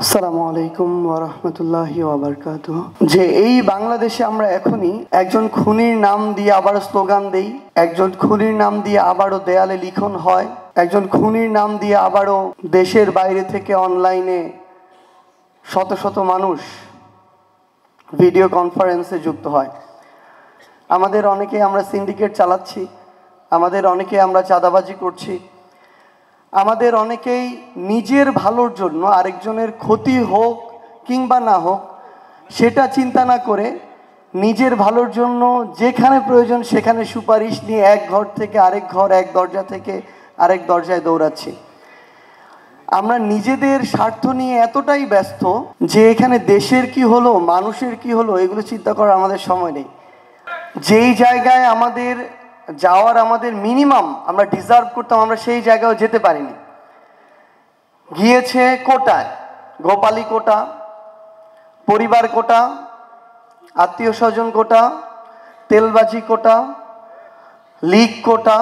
আসসালামু আলাইকুম ওয়া রাহমাতুল্লাহি ওয়া বারাকাতুহু। যে এই বাংলাদেশে আমরা এখনই একজন খুনির নাম দিয়ে আবারও স্লোগান দেই, একজন খুনির নাম দিয়ে আবারও দেয়ালে লিখন হয়, একজন খুনির নাম দিয়ে আবারও দেশের বাইরে থেকে অনলাইনে শত শত মানুষ ভিডিও কনফারেন্সে যুক্ত হয়। আমাদের অনেকে আমরা সিন্ডিকেট চালাচ্ছি, আমাদের অনেকে আমরা চাঁদাবাজি করছি, আমাদের অনেকেই নিজের ভালোর জন্য আরেকজনের ক্ষতি হোক কিংবা না হোক সেটা চিন্তা না করে নিজের ভালোর জন্য যেখানে প্রয়োজন সেখানে সুপারিশ নিয়ে এক ঘর থেকে আরেক ঘর, এক দরজা থেকে আরেক দরজায় দৌড়াচ্ছি। আমরা নিজেদের স্বার্থ নিয়ে এতটাই ব্যস্ত যে এখানে দেশের কি হলো, মানুষের কি হলো এগুলো চিন্তা করার আমাদের সময় নেই। যেই জায়গায় আমাদের যাওয়ার আমাদের মিনিমাম আমরা ডিজার্ভ করতাম, আমরা সেই জায়গায় যেতে পারিনি। গিয়েছে কোটায়, গোপালী কোটা, পরিবার কোটা, আত্মীয় স্বজন কোটা, তেলবাজি কোটা, লীগ কোটা,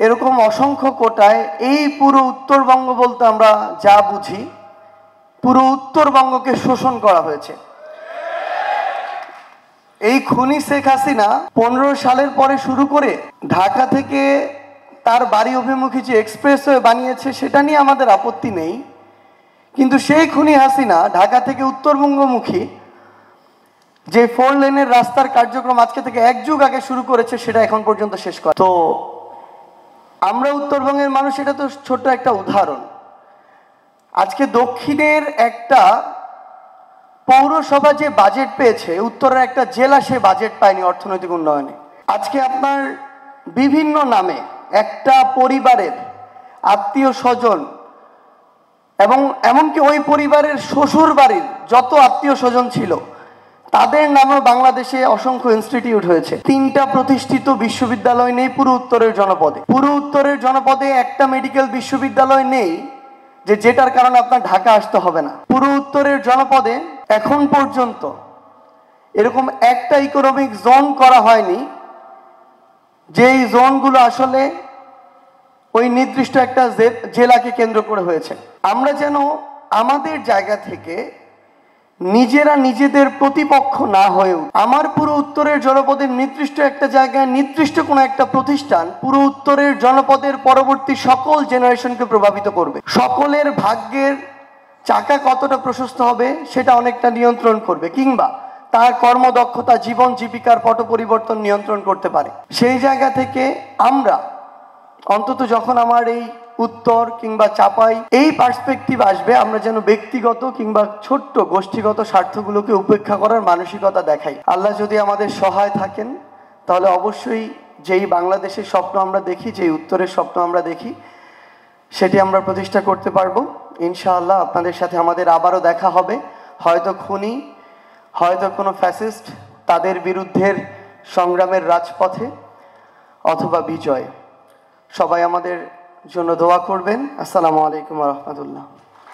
এরকম অসংখ্য কোটায় এই পুরো উত্তরবঙ্গ বলতে আমরা যা বুঝি পুরো উত্তরবঙ্গকে শোষণ করা হয়েছে। এই খুনি শেখ হাসিনা 15 সালের পরে শুরু করে ঢাকা থেকে তার বাড়ি অভিমুখী যে এক্সপ্রেসওয়ে বানিয়েছে সেটা নিয়ে আমাদের আপত্তি নেই, কিন্তু সেই খুনি হাসিনা ঢাকা থেকে উত্তরবঙ্গমুখী যে 4 লেনের রাস্তার কার্যক্রম আজকে থেকে 1 যুগ আগে শুরু করেছে সেটা এখন পর্যন্ত শেষ করে। তো আমরা উত্তরবঙ্গের মানুষ, এটা তো ছোট্ট একটা উদাহরণ। আজকে দক্ষিণের একটা পৌরসভা যে বাজেট পেয়েছে, উত্তরের একটা জেলা সে বাজেট পায়নি অর্থনৈতিক উন্নয়নে। আজকে আপনার বিভিন্ন নামে একটা পরিবারের আত্মীয় স্বজন এবং এমনকি ওই পরিবারের শ্বশুর বাড়ির যত আত্মীয় স্বজন ছিল তাদের নামেও বাংলাদেশে অসংখ্য ইনস্টিটিউট হয়েছে। 3টা প্রতিষ্ঠিত বিশ্ববিদ্যালয় নেই পুরো উত্তরের জনপদে। পুরো উত্তরের জনপদে একটা মেডিকেল বিশ্ববিদ্যালয় নেই যেটার কারণে আপনার ঢাকা আসতে হবে না। পুরো উত্তরের জনপদে এখন পর্যন্ত এরকম একটা ইকোনমিক জোন করা হয়নি যেই জোনগুলো আসলে ওই নির্দিষ্ট একটা জেলাকে কেন্দ্র করে হয়েছে। আমরা যেন আমাদের জায়গা থেকে নিজেরা নিজেদের প্রতিপক্ষ না হয়েও, আমার পুরো উত্তরের জনপদের নির্দিষ্ট একটা জায়গায় নির্দিষ্ট কোনো একটা প্রতিষ্ঠান পুরো উত্তরের জনপদের পরবর্তী সকল জেনারেশনকে প্রভাবিত করবে। সকলের ভাগ্যের চাকা কতটা প্রশস্ত হবে সেটা অনেকটা নিয়ন্ত্রণ করবে, কিংবা তার কর্মদক্ষতা, জীবন জীবিকার পট পরিবর্তন নিয়ন্ত্রণ করতে পারে। সেই জায়গা থেকে আমরা অন্তত যখন আমার এই উত্তর কিংবা চাপাই এই পার্সপেক্টিভ আসবে, আমরা যেন ব্যক্তিগত কিংবা ছোট্ট গোষ্ঠীগত স্বার্থগুলোকে উপেক্ষা করার মানসিকতা দেখাই। আল্লাহ যদি আমাদের সহায় থাকেন তাহলে অবশ্যই যেই বাংলাদেশের স্বপ্ন আমরা দেখি, যেই উত্তরের স্বপ্ন আমরা দেখি, সেটি আমরা প্রতিষ্ঠা করতে পারবো ইনশাআল্লাহ। আপনাদের সাথে আমাদের আবারও দেখা হবে, হয়তো খুনি, হয়তো কোনো ফ্যাসিস্ট, তাদের বিরুদ্ধের সংগ্রামের রাজপথে, অথবা বিজয়। সবাই আমাদের জন্য দোয়া করবেন। আসসালামু আলাইকুম ওয়া রাহমাতুল্লাহ।